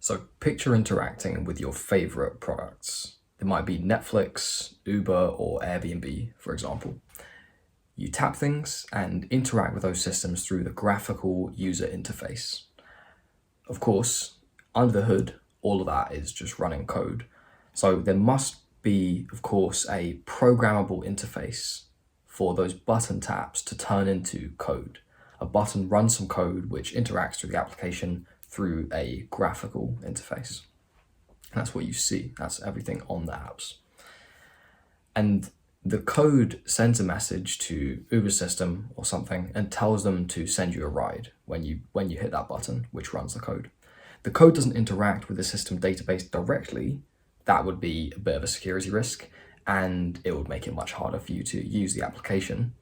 So picture interacting with your favorite products. It might be Netflix, Uber, or Airbnb, for example. You tap things and interact with those systems through the graphical user interface. Of course, under the hood, all of that is just running code. So there must be, of course, a programmable interface for those button taps to turn into code. A button runs some code which interacts with the application through a graphical interface. That's what you see. That's everything on the apps. And the code sends a message to Uber's system or something and tells them to send you a ride when you hit that button, which runs the code. The code doesn't interact with the system database directly. That would be a bit of a security risk, and it would make it much harder for you to use the application.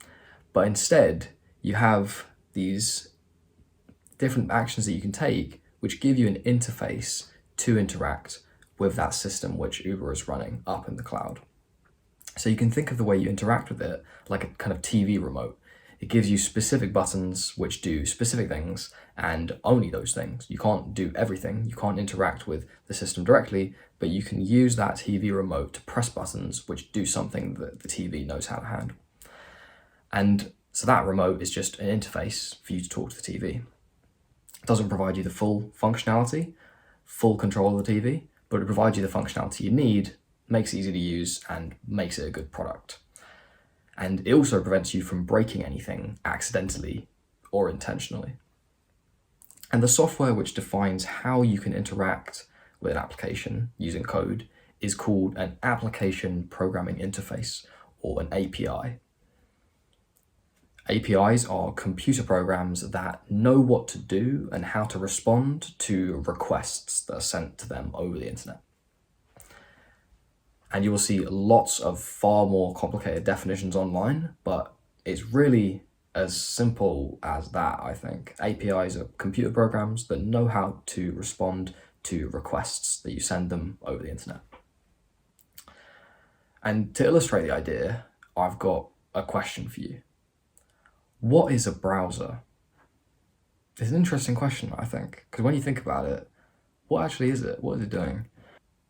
But instead, you have these different actions that you can take, which give you an interface to interact with that system which Uber is running up in the cloud. So you can think of the way you interact with it like a kind of TV remote. It gives you specific buttons which do specific things and only those things. You can't do everything. You can't interact with the system directly, but you can use that TV remote to press buttons which do something that the TV knows how to handle. And so that remote is just an interface for you to talk to the TV. It doesn't provide you the full functionality, full control of the TV, but it provides you the functionality you need, makes it easy to use, and makes it a good product. And it also prevents you from breaking anything accidentally or intentionally. And the software which defines how you can interact with an application using code is called an Application Programming Interface, or an API. APIs are computer programs that know what to do and how to respond to requests that are sent to them over the internet. And you will see lots of far more complicated definitions online, but it's really as simple as that, I think. APIs are computer programs that know how to respond to requests that you send them over the internet. And to illustrate the idea, I've got a question for you. What is a browser? It's an interesting question, I think, because when you think about it, what actually is it? What is it doing?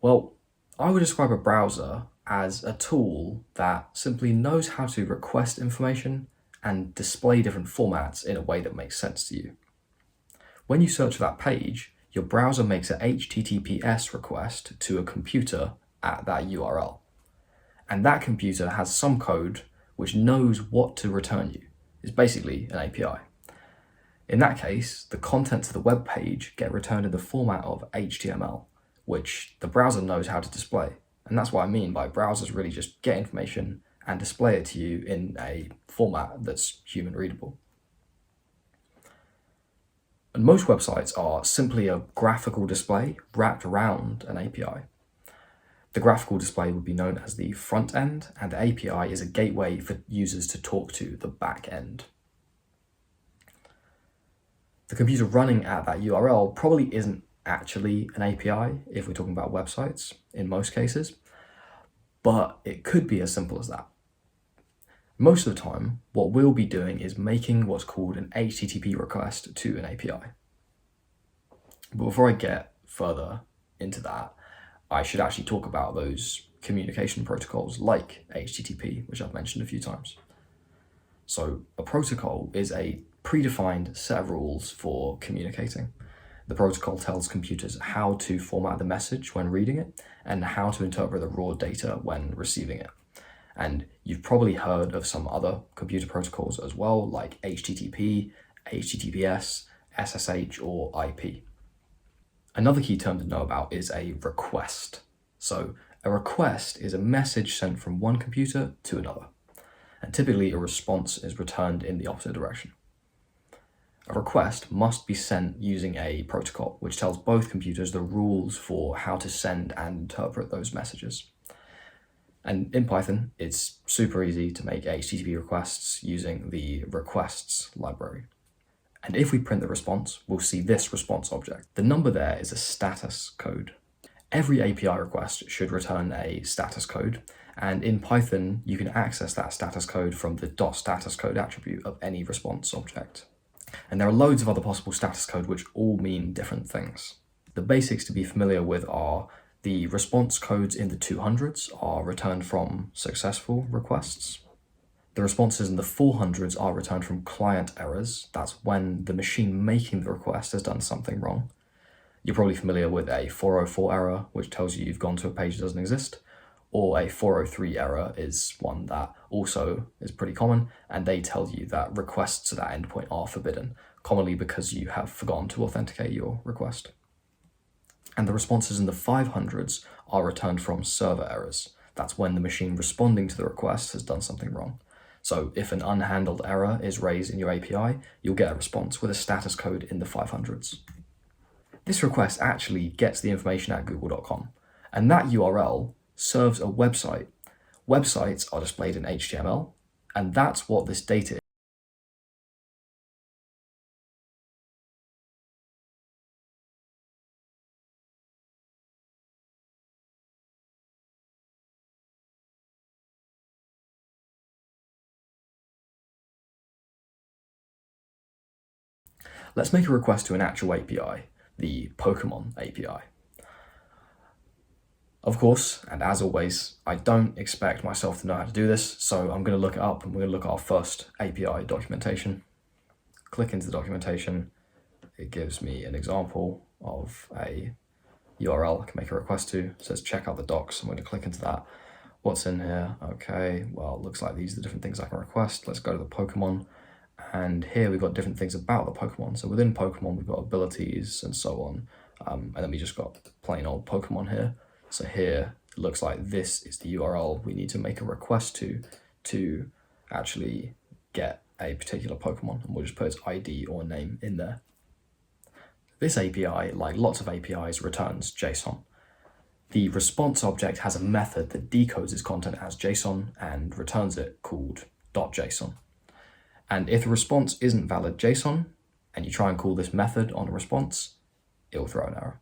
Well, I would describe a browser as a tool that simply knows how to request information and display different formats in a way that makes sense to you. When you search for that page, your browser makes an HTTPS request to a computer at that URL. And that computer has some code which knows what to return you. It's basically an API. In that case, the contents of the web page get returned in the format of HTML, which the browser knows how to display. And that's what I mean by browsers really just get information and display it to you in a format that's human readable. And most websites are simply a graphical display wrapped around an API. The graphical display would be known as the front end, and the API is a gateway for users to talk to the back end. The computer running at that URL probably isn't actually an API if we're talking about websites in most cases, but it could be as simple as that. Most of the time, what we'll be doing is making what's called an HTTP request to an API. But before I get further into that, I should actually talk about those communication protocols like HTTP, which I've mentioned a few times. So a protocol is a predefined set of rules for communicating. The protocol tells computers how to format the message when reading it and how to interpret the raw data when receiving it. And you've probably heard of some other computer protocols as well, like HTTP, HTTPS, SSH, or IP. Another key term to know about is a request. So a request is a message sent from one computer to another, and typically a response is returned in the opposite direction. A request must be sent using a protocol which tells both computers the rules for how to send and interpret those messages. And in Python, it's super easy to make HTTP requests using the requests library. And if we print the response, we'll see this response object. The number there is a status code. Every API request should return a status code, and in Python, you can access that status code from the .statuscode attribute of any response object. And there are loads of other possible status code which all mean different things. The basics to be familiar with are the response codes in the 200s are returned from successful requests. The responses in the 400s are returned from client errors. That's when the machine making the request has done something wrong. You're probably familiar with a 404 error, which tells you you've gone to a page that doesn't exist, or a 403 error is one that also is pretty common, and they tell you that requests to that endpoint are forbidden, commonly because you have forgotten to authenticate your request. And the responses in the 500s are returned from server errors. That's when the machine responding to the request has done something wrong. So if an unhandled error is raised in your API, you'll get a response with a status code in the 500s. This request actually gets the information at google.com, and that URL serves a website. Websites are displayed in HTML, and that's what this data is. Let's make a request to an actual API, the Pokemon API. Of course, and as always, I don't expect myself to know how to do this, so I'm going to look it up and we're going to look at our first API documentation. Click into the documentation. It gives me an example of a URL I can make a request to. It says check out the docs. I'm going to click into that. What's in here? Okay, well, it looks like these are the different things I can request. Let's go to the Pokemon. And here we've got different things about the Pokemon. So within Pokemon, we've got abilities and so on. And then we just got plain old Pokemon here. So here, it looks like this is the URL we need to make a request to actually get a particular Pokemon. And we'll just put its ID or name in there. This API, like lots of APIs, returns JSON. The response object has a method that decodes its content as JSON and returns it called .json. And if the response isn't valid JSON, and you try and call this method on a response, it will throw an error.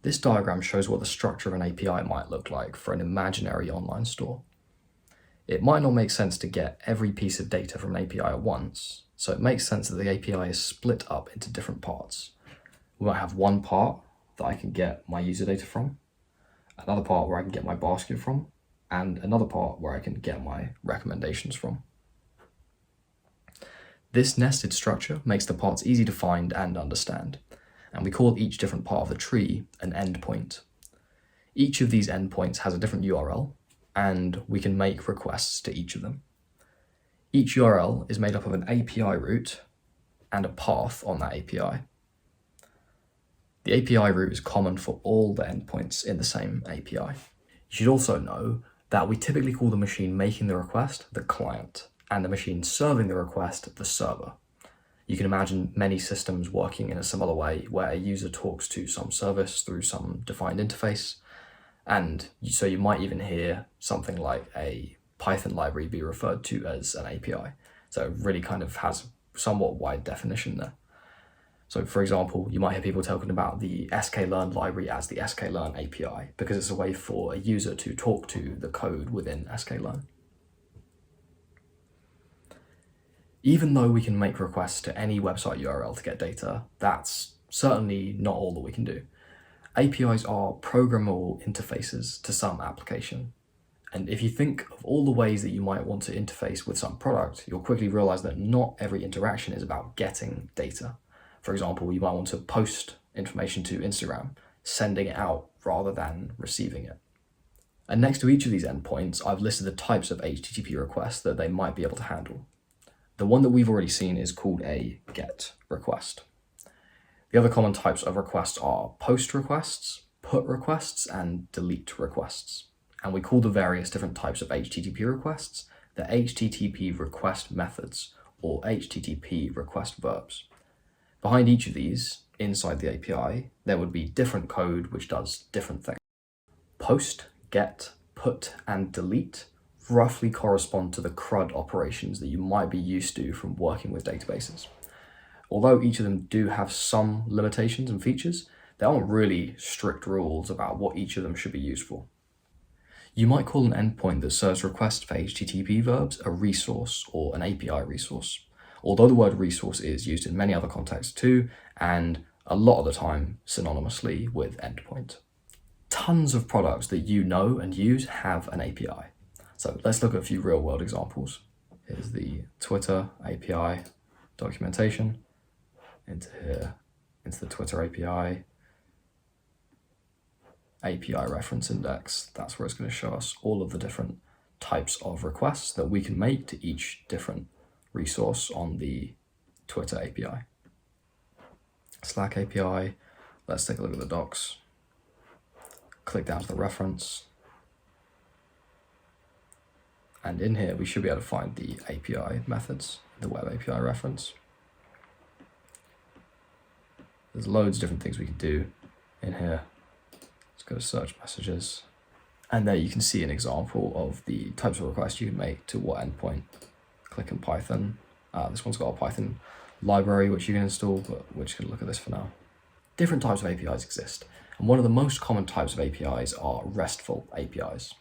This diagram shows what the structure of an API might look like for an imaginary online store. It might not make sense to get every piece of data from an API at once, so it makes sense that the API is split up into different parts. We might have one part that I can get my user data from, another part where I can get my basket from, and another part where I can get my recommendations from. This nested structure makes the parts easy to find and understand, and we call each different part of the tree an endpoint. Each of these endpoints has a different URL, and we can make requests to each of them. Each URL is made up of an API route and a path on that API. The API route is common for all the endpoints in the same API. You should also know that we typically call the machine making the request the client, and the machine serving the request the server. You can imagine many systems working in a similar way where a user talks to some service through some defined interface, and so you might even hear something like a Python library be referred to as an API. So it really kind of has somewhat wide definition there. So for example, you might hear people talking about the sklearn library as the sklearn API because it's a way for a user to talk to the code within sklearn. Even though we can make requests to any website URL to get data, that's certainly not all that we can do. APIs are programmable interfaces to some application. And if you think of all the ways that you might want to interface with some product, you'll quickly realize that not every interaction is about getting data. For example, you might want to post information to Instagram, sending it out rather than receiving it. And next to each of these endpoints, I've listed the types of HTTP requests that they might be able to handle. The one that we've already seen is called a GET request. The other common types of requests are POST requests, PUT requests, and DELETE requests. And we call the various different types of HTTP requests the HTTP request methods, or HTTP request verbs. Behind each of these, inside the API, there would be different code which does different things. POST, GET, PUT, and DELETE roughly correspond to the CRUD operations that you might be used to from working with databases. Although each of them do have some limitations and features, there aren't really strict rules about what each of them should be used for. You might call an endpoint that serves requests for HTTP verbs a resource or an API resource, although the word resource is used in many other contexts too, and a lot of the time synonymously with endpoint. Tons of products that you know and use have an API. So let's look at a few real world examples. Here's the Twitter API documentation. Into here, into the Twitter API reference index. That's where it's going to show us all of the different types of requests that we can make to each different resource on the Twitter API. Slack API, let's take a look at the docs. Click down to the reference. And in here, we should be able to find the API methods, the web API reference. There's loads of different things we can do in here. Let's go to search messages. And there you can see an example of the types of requests you can make to what endpoint. Click in Python. This one's got a Python library which you can install, but we're just going to look at this for now. Different types of APIs exist, and one of the most common types of APIs are RESTful APIs.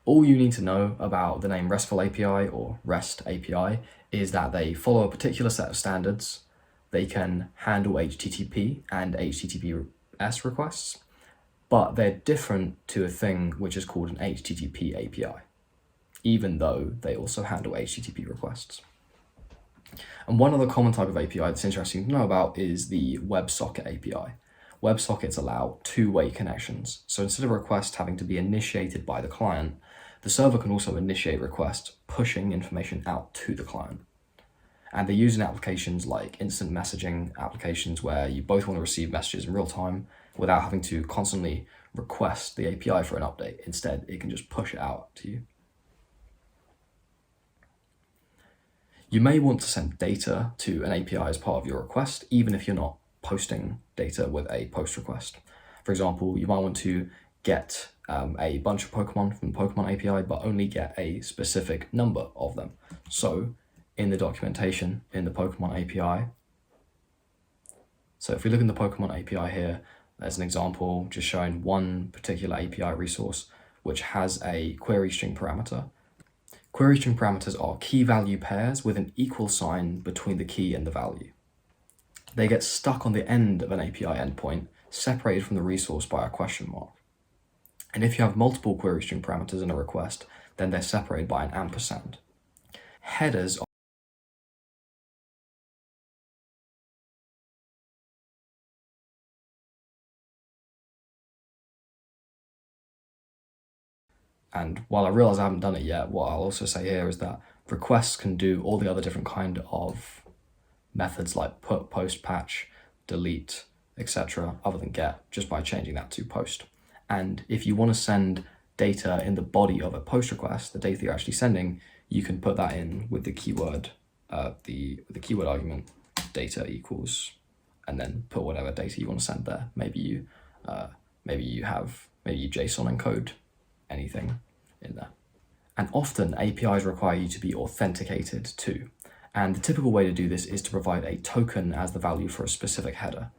All you need to know about the name RESTful API or REST API is that they follow a particular set of standards. They can handle HTTP and HTTPS requests, but they're different to a thing which is called an HTTP API, even though they also handle HTTP requests. And one other common type of API that's interesting to know about is the Websocket API. WebSockets allow two-way connections. So instead of requests having to be initiated by the client, the server can also initiate requests pushing information out to the client. And they're used in applications like instant messaging applications where you both want to receive messages in real time without having to constantly request the API for an update. Instead, it can just push it out to you. You may want to send data to an API as part of your request, even if you're not posting data with a post request. For example, you might want to get a bunch of Pokemon from the Pokemon API, but only get a specific number of them. So in the documentation in the Pokemon API, so if we look in the Pokemon API here, there's an example just showing one particular API resource which has a query string parameter. Query string parameters are key value pairs with an equal sign between the key and the value. They get stuck on the end of an API endpoint, separated from the resource by a question mark. And if you have multiple query string parameters in a request, then they're separated by an ampersand. Headers are And while I realize I haven't done it yet, what I'll also say here is that requests can do all the other different kind of methods like put, post, patch, delete, etc., other than get, just by changing that to post. And if you want to send data in the body of a post request, the data you're actually sending, you can put that in with the keyword, the keyword argument data equals, and then put whatever data you want to send there. Maybe you JSON encode anything in there. And often APIs require you to be authenticated too. And the typical way to do this is to provide a token as the value for a specific header.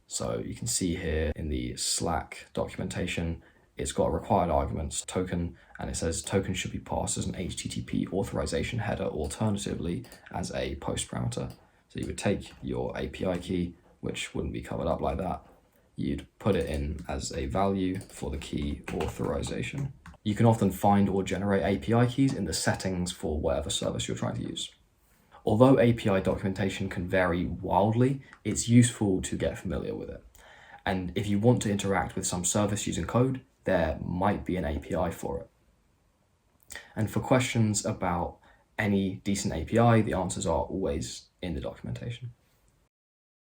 So you can see here in the Slack documentation, it's got a required arguments token, and it says token should be passed as an HTTP authorization header, alternatively as a post parameter. So you would take your API key, which wouldn't be covered up like that. You'd put it in as a value for the key authorization. You can often find or generate API keys in the settings for whatever service you're trying to use. Although API documentation can vary wildly, it's useful to get familiar with it. And if you want to interact with some service using code, there might be an API for it. And for questions about any decent API, the answers are always in the documentation.